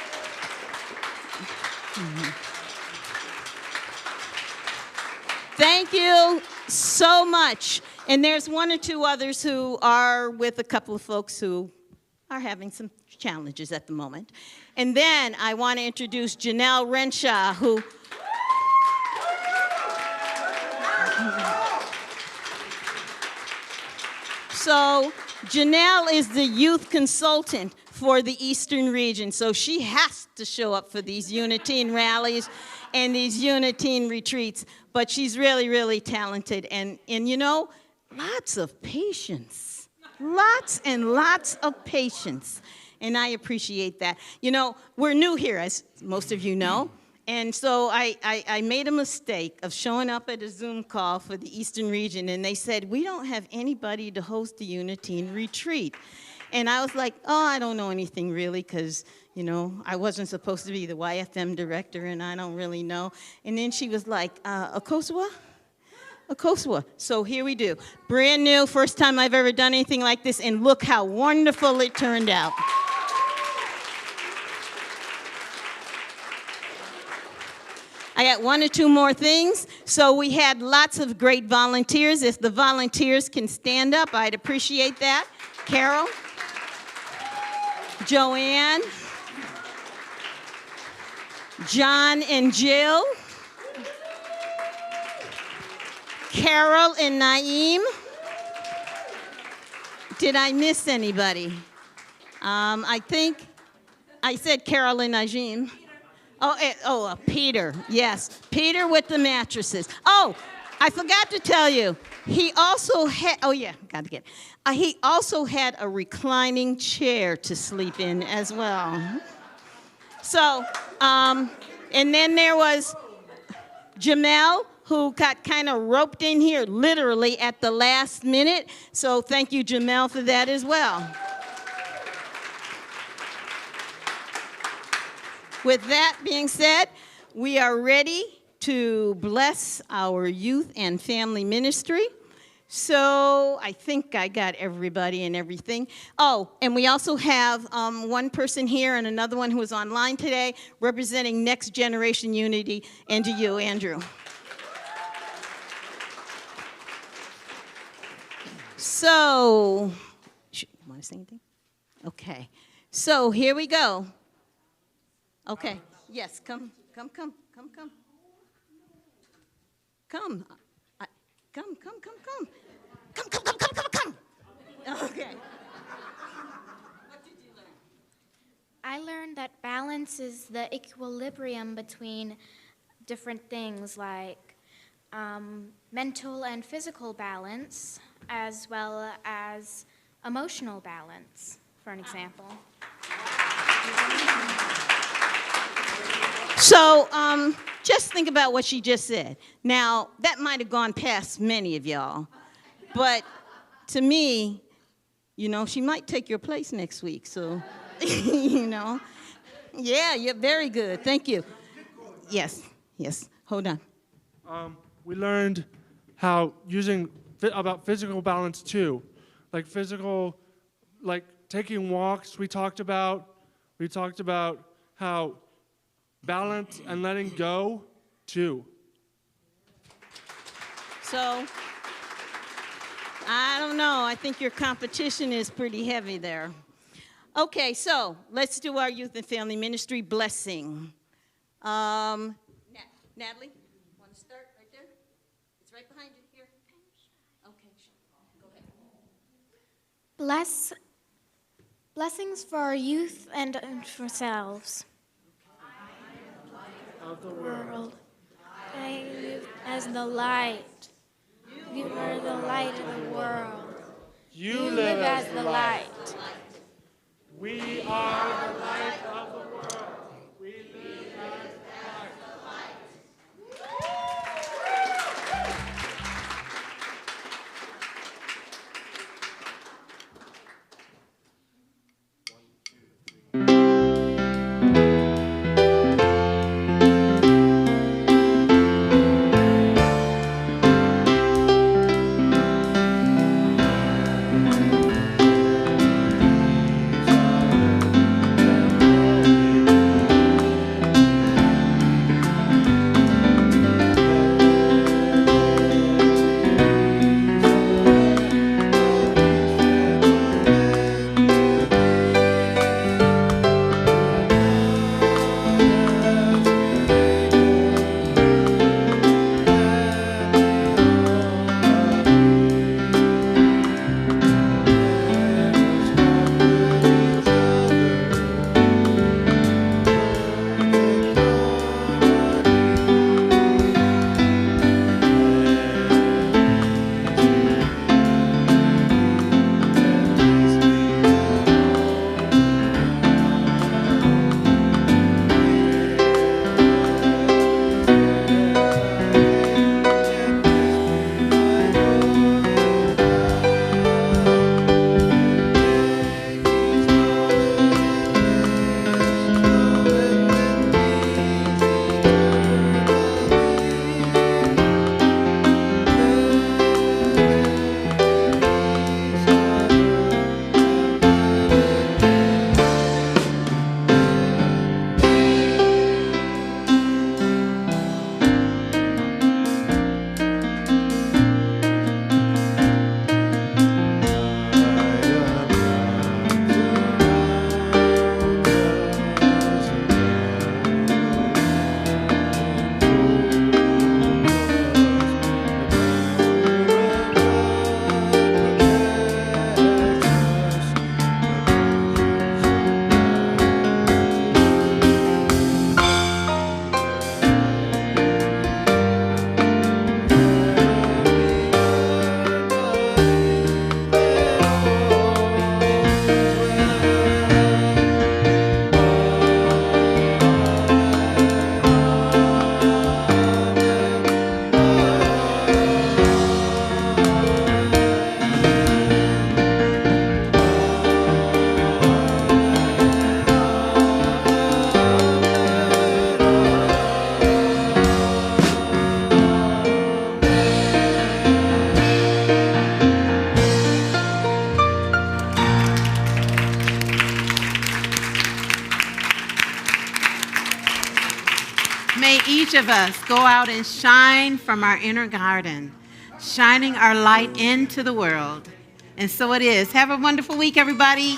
S5: Thank you so much. And there's one or two others who are with a couple of folks who are having some challenges at the moment. And then I want to introduce Janelle Renshaw, who So Janelle is the youth consultant for the Eastern region, so she has to show up for these Uniteen rallies and these Uniteen retreats, but she's really, really talented, and you know, lots of patience, lots and lots of patience, and I appreciate that. You know, we're new here, as most of you know, and so I made a mistake of showing up at a Zoom call for the Eastern region, and they said, we don't have anybody to host the Uniteen retreat. And I was like, oh, I don't know anything really, because, you know, I wasn't supposed to be the YFM director, and I don't really know. And then she was like, Akosua? Akosua. So here we do. Brand new, first time I've ever done anything like this, and look how wonderful it turned out. I got one or two more things. So we had lots of great volunteers. If the volunteers can stand up, I'd appreciate that. Carol, Joanne, John and Jill, Carol and Naeem. Did I miss anybody? I think I said Carol and Najim. Peter, yes. Peter with the mattresses. Oh, I forgot to tell you. He also had, he also had a reclining chair to sleep in as well. So, and then there was Jamel, who got kind of roped in here literally at the last minute. So thank you, Jamel, for that as well. With that being said, we are ready to bless our youth and family ministry. So I think I got everybody and everything. Oh, and we also have one person here and another one who is online today representing Next Generation Unity, and to you, Andrew. So, you want to say anything? Okay. So here we go. Okay. Yes, come. Come. Come. Okay.
S7: I learned that balance is the equilibrium between different things like mental and physical balance, as well as emotional balance, for an example.
S5: So just think about what she just said. Now, that might have gone past many of y'all, but to me, you know, she might take your place next week, so, you know. Yeah, you're very good. Thank you. Yes, hold on.
S12: We learned about physical balance too, like taking walks. We talked about how balance and letting go too.
S5: So, I don't know. I think your competition is pretty heavy there. Okay, so let's do our youth and family ministry blessing. Natalie, want to start right there? It's right behind you here. Okay, go ahead.
S7: Blessings for our youth and for ourselves.
S12: Of the world.
S7: I live as the light. You are the light of the world.
S12: You live as the light.
S13: We are the light of the world. We live as the light.
S2: May each of us go out and shine from our inner garden, shining our light into the world. And so it is. Have a wonderful week, everybody.